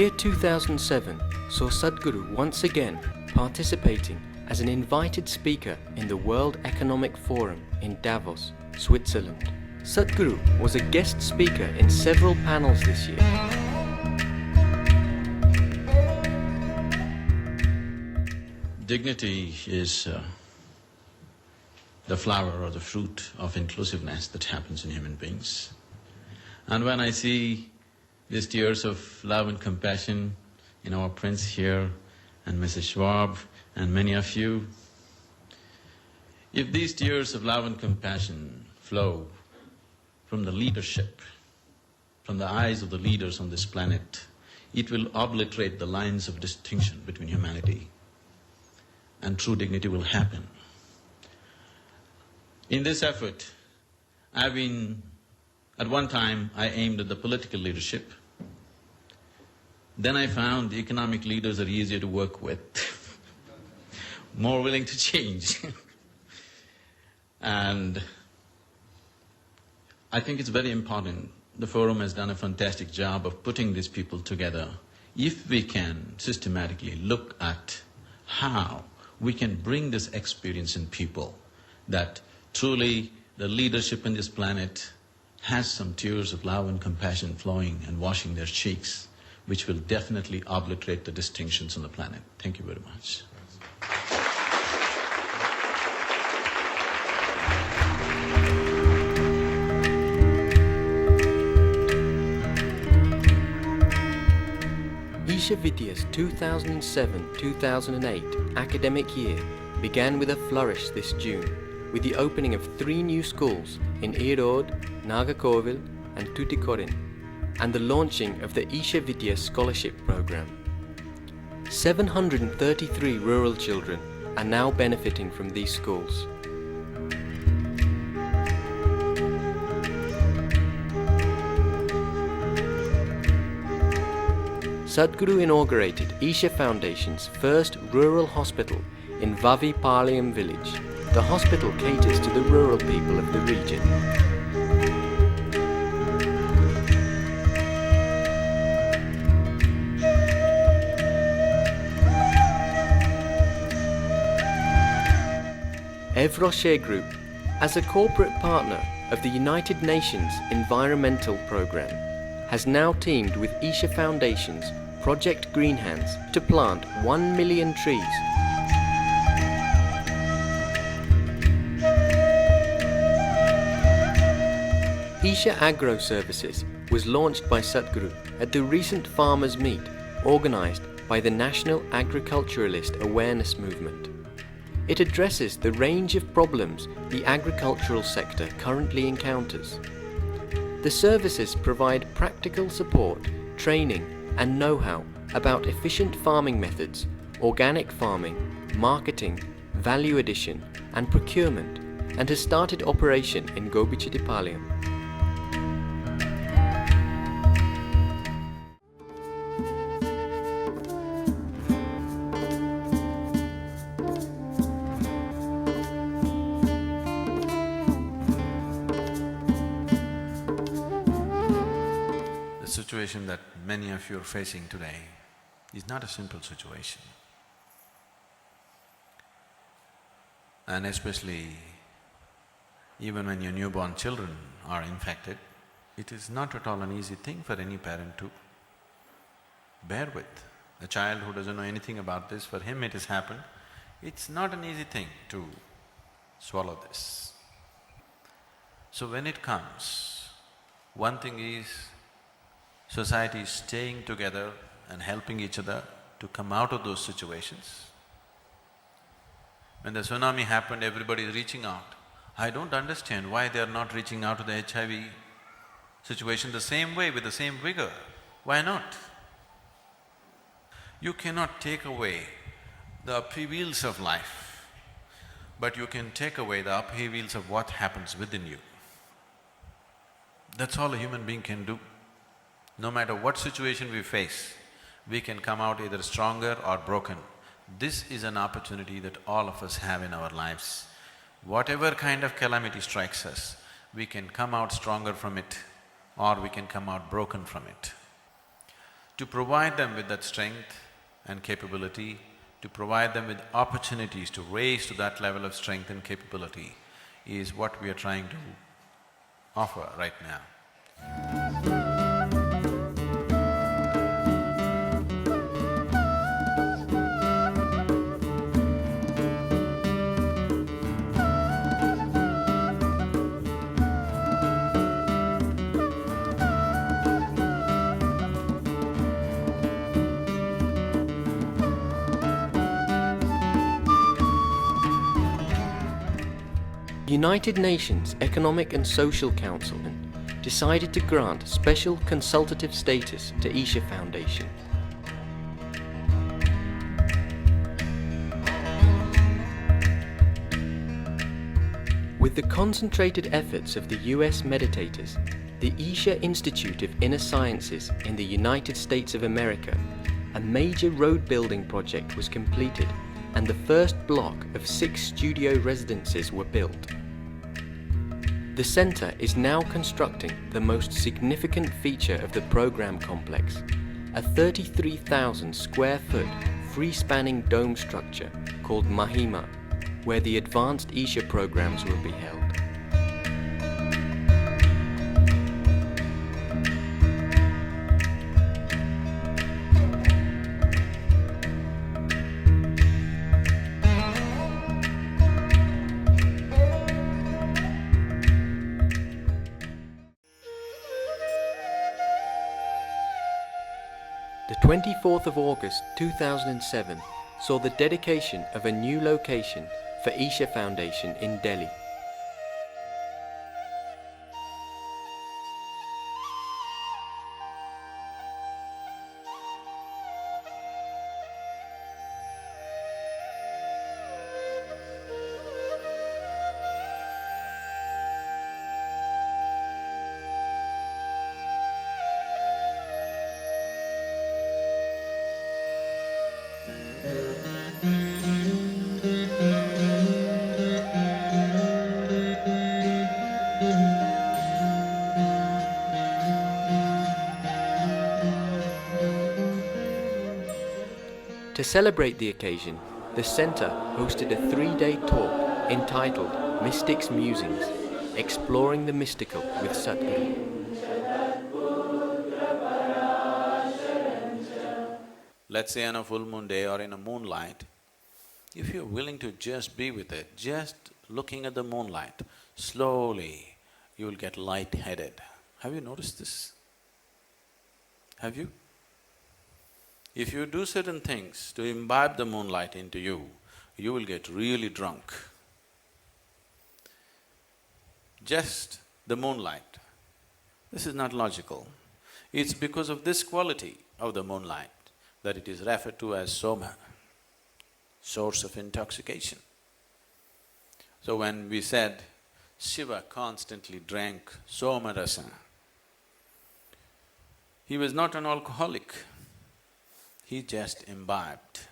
year 2007 saw Sadhguru once again participating as an invited speaker in the World Economic Forum in Davos, Switzerland. Sadhguru was a guest speaker in several panels this year. Dignity is the flower or the fruit of inclusiveness that happens in human beings. And when I see these tears of love and compassion in our Prince here and Mrs. Schwab and many of you, if these tears of love and compassion flow from the leadership, from the eyes of the leaders on this planet, it will obliterate the lines of distinction between humanity, and true dignity will happen. In this effort, at one time I aimed at the political leadership. Then I found the economic leaders are easier to work with, more willing to change. And I think it's very important. The forum has done a fantastic job of putting these people together. If we can systematically look at how we can bring this experience in people, that truly the leadership in this planet has some tears of love and compassion flowing and washing their cheeks, which will definitely obliterate the distinctions on the planet. Thank you very much. Isha Vidya's 2007-2008 academic year began with a flourish this June, with the opening of 3 new schools in Erode, Nagakovil and Tuticorin, and the launching of the Isha Vidya Scholarship Program. 733 rural children are now benefiting from these schools. Sadhguru inaugurated Isha Foundation's first rural hospital in Vavi Palayam village. The hospital caters to the rural people of the region. Evroche Group, as a corporate partner of the United Nations Environmental Programme, has now teamed with Isha Foundation's Project Green Hands to plant 1 million trees. Isha Agro Services was launched by Sadhguru at the recent Farmers' Meet organised by the National Agriculturalist Awareness Movement. It addresses the range of problems the agricultural sector currently encounters. The services provide practical support, training and know-how about efficient farming methods, organic farming, marketing, value addition and procurement, and has started operation in Gobichittipalayam. The situation that many of you are facing today is not a simple situation. And especially even when your newborn children are infected, it is not at all an easy thing for any parent to bear with. A child who doesn't know anything about this, for him it has happened, it's not an easy thing to swallow this. So when it comes, one thing is society is staying together and helping each other to come out of those situations. When the tsunami happened, everybody is reaching out. I don't understand why they are not reaching out to the HIV situation the same way, with the same vigor. Why not? You cannot take away the upheavals of life, but you can take away the upheavals of what happens within you. That's all a human being can do. No matter what situation we face, we can come out either stronger or broken. This is an opportunity that all of us have in our lives. Whatever kind of calamity strikes us, we can come out stronger from it or we can come out broken from it. To provide them with that strength and capability, to provide them with opportunities to raise to that level of strength and capability is what we are trying to offer right now. United Nations Economic and Social Council decided to grant special consultative status to Isha Foundation. With the concentrated efforts of the US meditators, the Isha Institute of Inner Sciences in the United States of America, a major road building project was completed and the first block of 6 studio residences were built. The centre is now constructing the most significant feature of the program complex, a 33,000 square foot free-spanning dome structure called Mahima, where the advanced Isha programs will be held. The 24th of August 2007 saw the dedication of a new location for Isha Foundation in Delhi. To celebrate the occasion, the centre hosted a 3-day talk entitled Mystics' Musings, Exploring the Mystical with Sadhguru. Let's say on a full moon day or in a moonlight, if you're willing to just be with it, just looking at the moonlight, slowly you will get light-headed. Have you noticed this? Have you? If you do certain things to imbibe the moonlight into you, you will get really drunk. Just the moonlight. This is not logical. It's because of this quality of the moonlight that it is referred to as soma, source of intoxication. So when we said Shiva constantly drank soma rasa, he was not an alcoholic. He just imbibed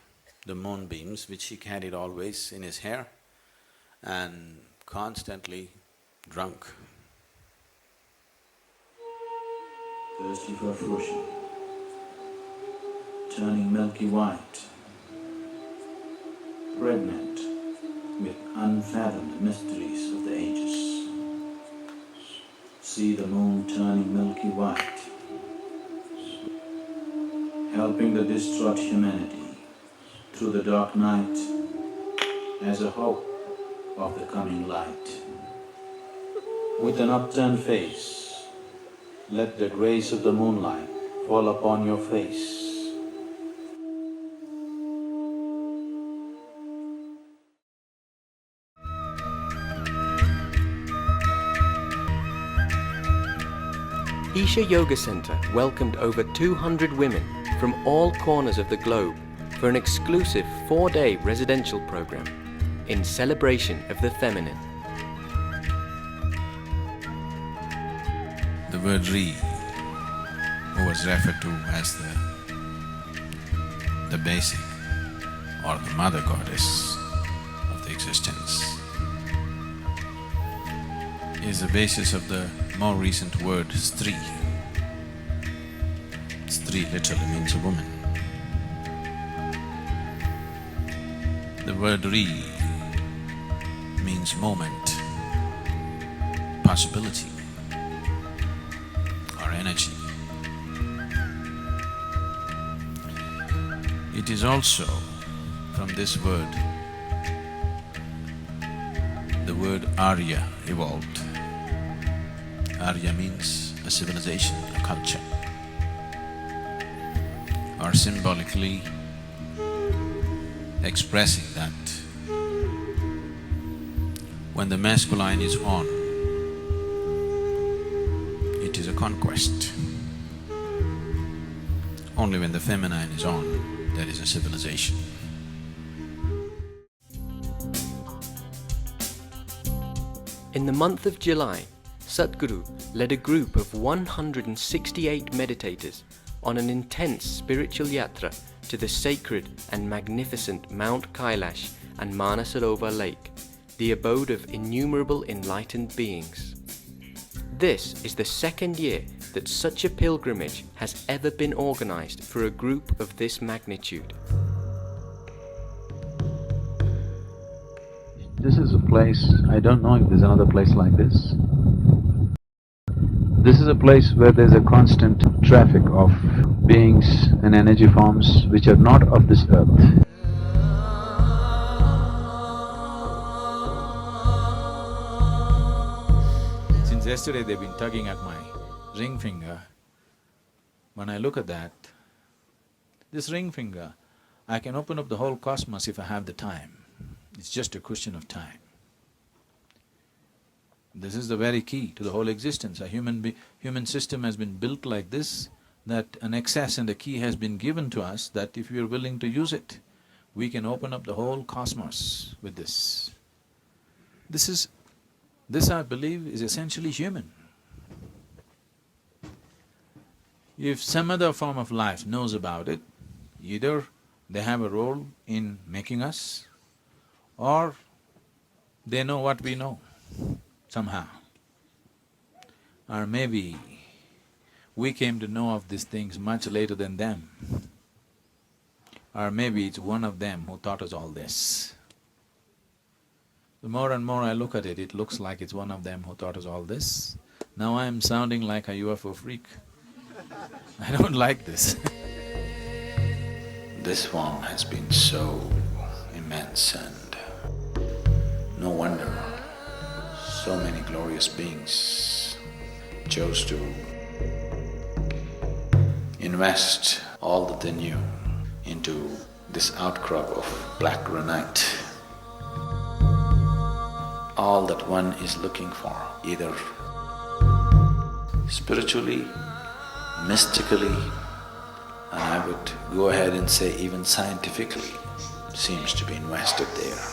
the moonbeams which he carried always in his hair and constantly drunk. Thirsty for fruition, turning milky white, pregnant with unfathomed mysteries of the ages. See the moon turning milky white, helping the distraught humanity through the dark night as a hope of the coming light. With an upturned face, let the grace of the moonlight fall upon your face. Isha Yoga Centre welcomed over 200 women from all corners of the globe for an exclusive 4-day residential program in celebration of the feminine. The word Re was referred to as the basic or the mother goddess of the existence, is the basis of the more recent word Stri. Stri Stri literally means a woman. The word Ri means moment, possibility or energy. It is also from this word, the word Arya evolved. Arya means a civilization, a culture, or symbolically expressing that when the masculine is on, it is a conquest. Only when the feminine is on, there is a civilization. In the month of July, Satguru led a group of 168 meditators on an intense spiritual yatra to the sacred and magnificent Mount Kailash and Manasarovar Lake, the abode of innumerable enlightened beings. This is the second year that such a pilgrimage has ever been organized for a group of this magnitude. This is a place, I don't know if there's another place like this. This is a place where there's a constant traffic of beings and energy forms which are not of this earth. Since yesterday they've been tugging at my ring finger. When I look at that, this ring finger, I can open up the whole cosmos if I have the time. It's just a question of time. This is the very key to the whole existence. A human system has been built like this, that an access and a key has been given to us, that if we are willing to use it, we can open up the whole cosmos with this. This I believe is essentially human. If some other form of life knows about it, either they have a role in making us, or they know what we know somehow. Or maybe we came to know of these things much later than them. Or maybe it's one of them who taught us all this. The more and more I look at it, it looks like it's one of them who taught us all this. Now I'm sounding like a UFO freak. I don't like this. This form has been so immense, and no wonder so many glorious beings chose to invest all that they knew into this outcrop of black granite. All that one is looking for, either spiritually, mystically, and I would go ahead and say even scientifically, seems to be invested there.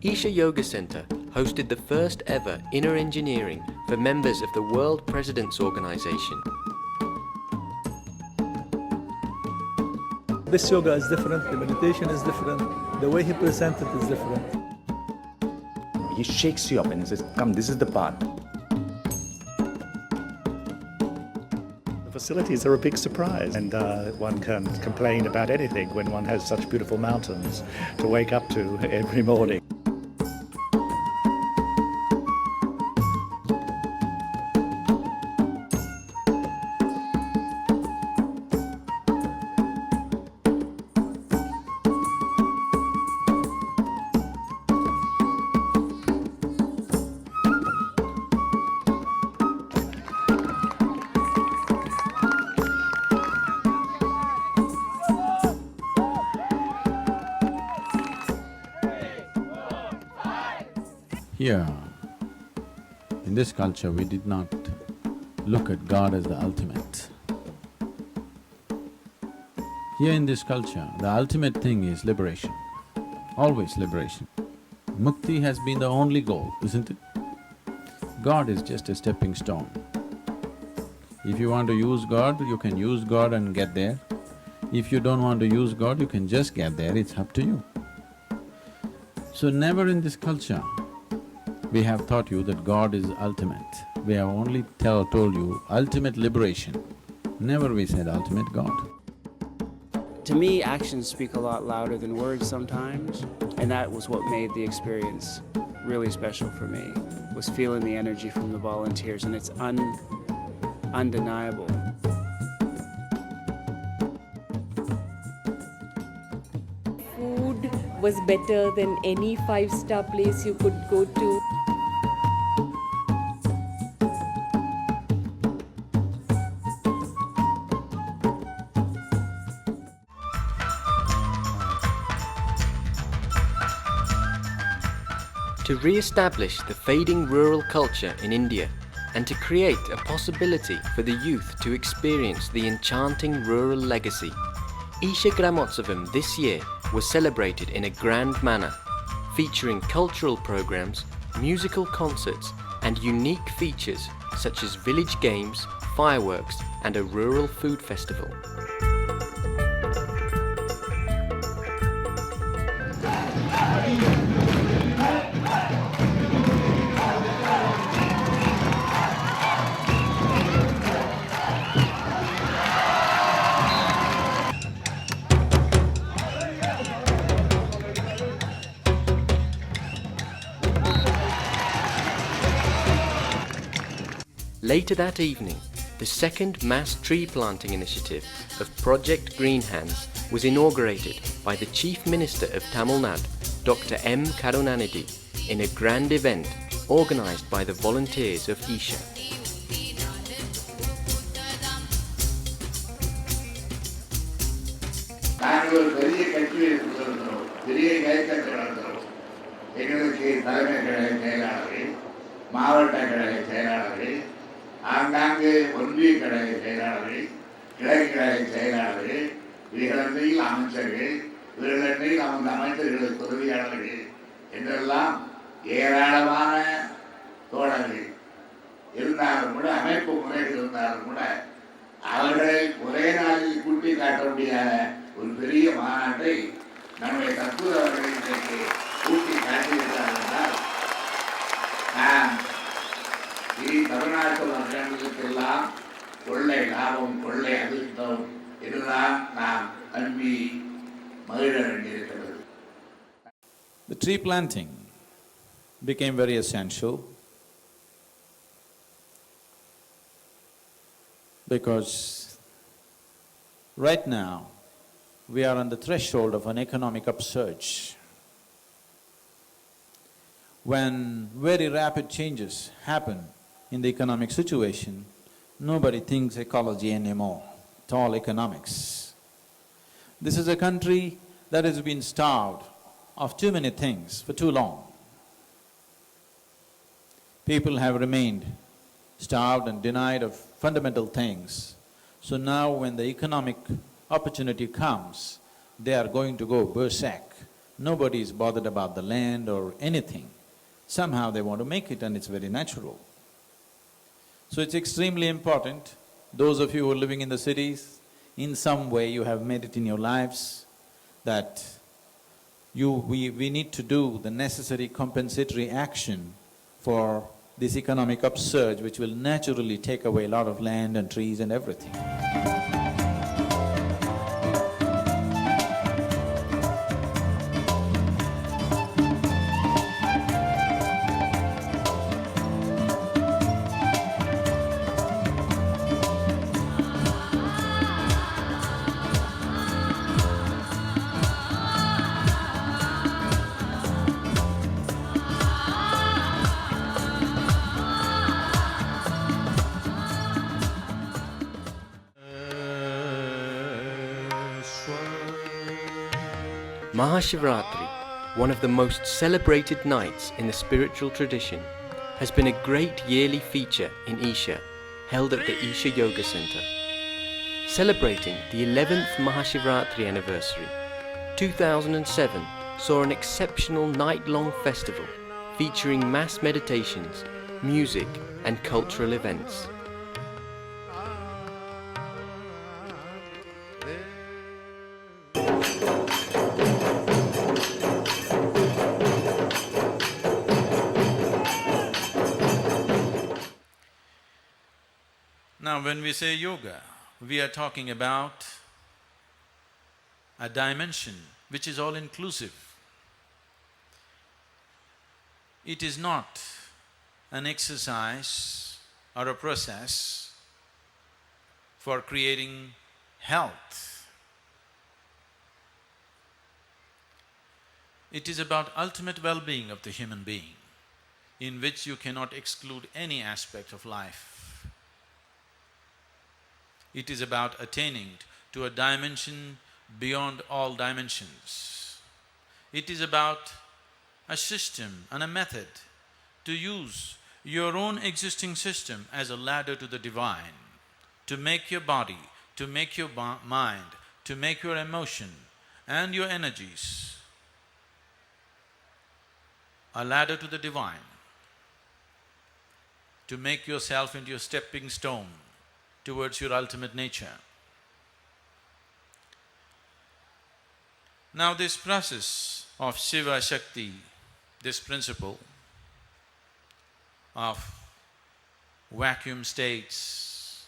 Isha Yoga Center hosted the first ever inner engineering for members of the World Presidents Organization. This yoga is different, the meditation is different, the way he presented is different. He shakes you up and he says, come, this is the path. The facilities are a big surprise, and one can complain about anything when one has such beautiful mountains to wake up to every morning. Here, in this culture, we did not look at God as the ultimate. Here in this culture, the ultimate thing is liberation. always liberation. Mukti has been the only goal, isn't it? God is just a stepping stone. If you want to use God, you can use God and get there. If you don't want to use God, you can just get there, it's up to you. So never in this culture we have taught you that God is ultimate. We have only told you ultimate liberation. Never we said ultimate God. To me, actions speak a lot louder than words sometimes, and that was what made the experience really special for me, was feeling the energy from the volunteers, and it's undeniable. Food was better than any five-star place you could go to. To re-establish the fading rural culture in India and to create a possibility for the youth to experience the enchanting rural legacy, Isha Gramotsavam this year was celebrated in a grand manner, featuring cultural programs, musical concerts and unique features such as village games, fireworks and a rural food festival. Later that evening, the second mass tree planting initiative of Project Green Hands was inaugurated by the Chief Minister of Tamil Nadu, Dr. M. Karunanidhi, in a grand event organised by the volunteers of Isha. ஆங்காங்கே ஒன்றிய கழக செயலாளர்கள், கிழக்கு கழக செயலாளர்கள், இவர்களில் அமைச்சர்கள், இவர்களில் அந்த அமைச்சர்களுக்கு உதவியாளர்கள் என்றெல்லாம் ஏராளமான தோழர்கள் இருந்தாலும் கூட, அமைப்பு முறைகள் இருந்தாலும் கூட, அவர்களை ஒரே நாளில் கூட்டி காட்ட முடியாத ஒரு பெரிய மாநாட்டை நம்முடைய தற்போது அவர்கள் இன்றைக்கு கூட்டி காட்டியிருக்கிறார்கள் என்றால், நான் தமிழ்நாட்டு மக்களுக்கெல்லாம் கொள்ளை லாபம், கொள்ளை அதிர்ஷ்டம் என்றுதான் நாம் நம்பி மகிழ வேண்டியிருக்கிறது. The tree planting became very essential because right now we are on the threshold of an economic upsurge. When very rapid changes happen in the economic situation, nobody thinks ecology anymore, it's all economics. This is a country that has been starved of too many things for too long. People have remained starved and denied of fundamental things. So now when the economic opportunity comes, they are going to go berserk. Nobody is bothered about the land or anything. Somehow they want to make it, and it's very natural. So it's extremely important, those of you who are living in the cities, in some way you have made it in your lives, that we need to do the necessary compensatory action for this economic upsurge which will naturally take away a lot of land and trees and everything. Mahashivratri, one of the most celebrated nights in the spiritual tradition, has been a great yearly feature in Isha, held at the Isha Yoga Center. Celebrating the 11th Mahashivratri anniversary, 2007 saw an exceptional night-long festival featuring mass meditations, music and cultural events. Now, when we say yoga, we are talking about a dimension which is all-inclusive. It is not an exercise or a process for creating health. It is about ultimate well-being of the human being, in which you cannot exclude any aspect of life. It is about attaining to a dimension beyond all dimensions. It is about a system and a method to use your own existing system as a ladder to the divine, to make your body, to make your mind, to make your emotion and your energies a ladder to the divine, to make yourself into a stepping stone towards your ultimate nature. Now this process of Shiva Shakti, this principle of vacuum states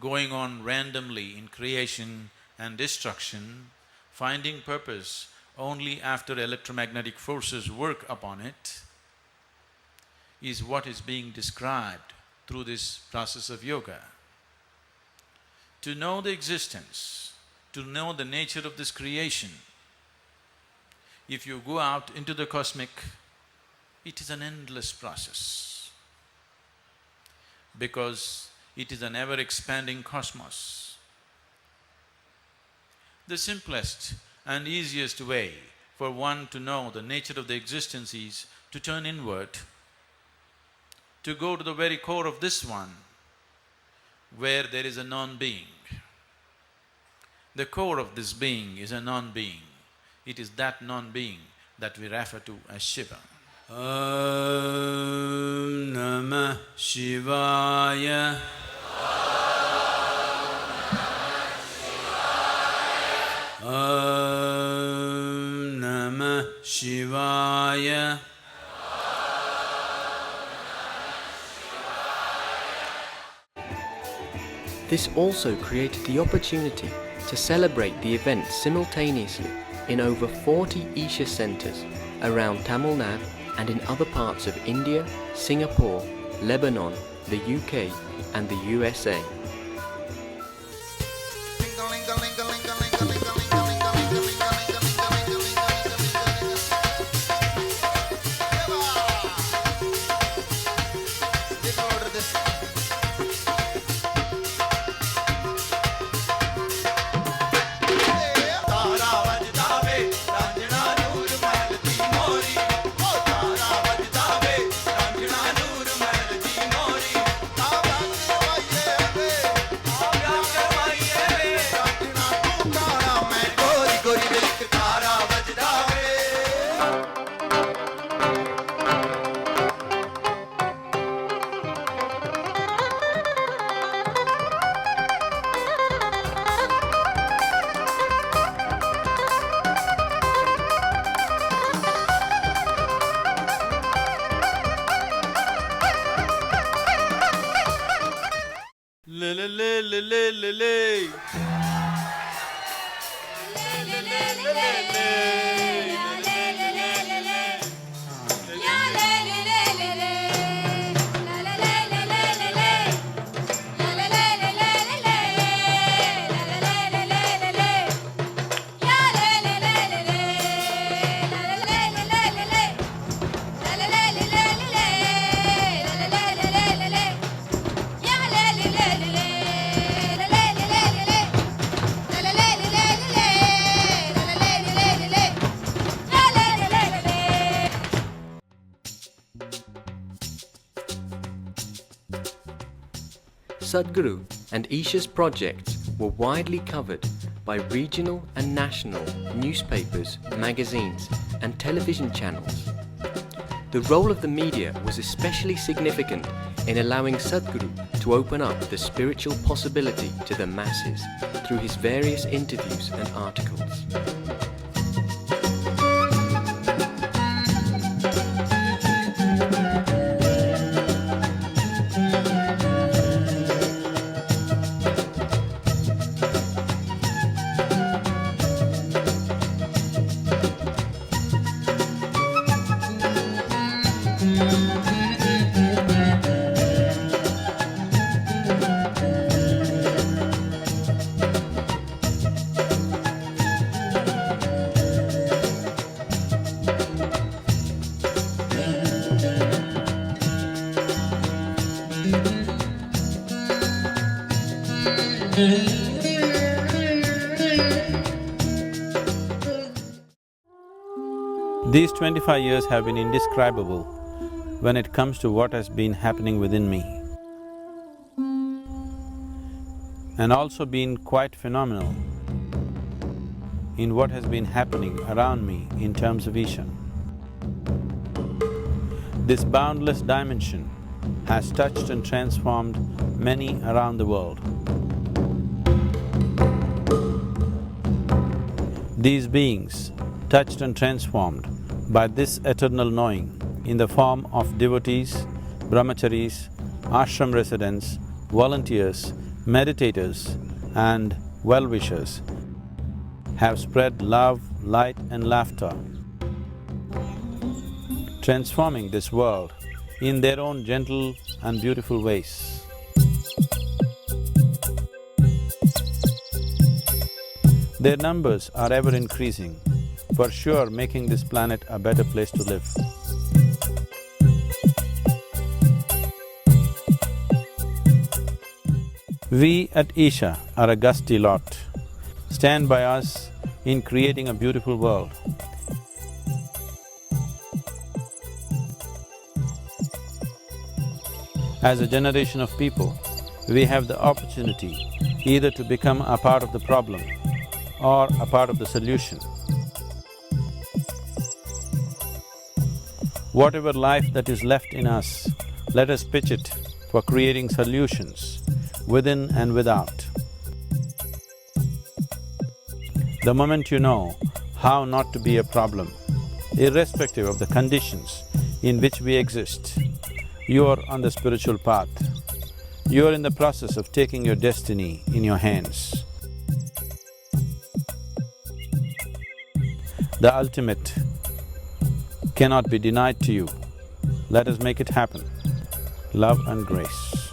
going on randomly in creation and destruction, finding purpose only after electromagnetic forces work upon it, is what is being described through this process of yoga. To know the existence, to know the nature of this creation, if you go out into the cosmic, it is an endless process, because it is an ever-expanding cosmos. The simplest and easiest way for one to know the nature of the existence is to turn inward, to go to the very core of this one, where there is a non-being. The core of this being is a non-being. It is that non-being that we refer to as Shiva. Om Namah Shivaya. Om Namah Shivaya. This also created the opportunity to celebrate the event simultaneously in over 40 Isha centres around Tamil Nadu and in other parts of India, Singapore, Lebanon, the UK and the USA. Sadhguru and Isha's projects were widely covered by regional and national newspapers, magazines and television channels. The role of the media was especially significant in allowing Sadhguru to open up the spiritual possibility to the masses through his various interviews and articles. These 25 years have been indescribable when it comes to what has been happening within me, and also been quite phenomenal in what has been happening around me in terms of Isha. This boundless dimension has touched and transformed many around the world. These beings, touched and transformed by this eternal knowing in the form of devotees, brahmacharis, ashram residents, volunteers, meditators and well-wishers, have spread love, light and laughter, transforming this world in their own gentle and beautiful ways. Their numbers are ever increasing, for sure making this planet a better place to live. We at Isha are a gusty lot. Stand by us in creating a beautiful world. As a generation of people, we have the opportunity either to become a part of the problem or a part of the solution. Whatever life that is left in us, let us pitch it for creating solutions within and without. The moment you know how not to be a problem, irrespective of the conditions in which we exist, you are on the spiritual path. You are in the process of taking your destiny in your hands. The ultimate cannot be denied to you. Let us make it happen. Love and grace.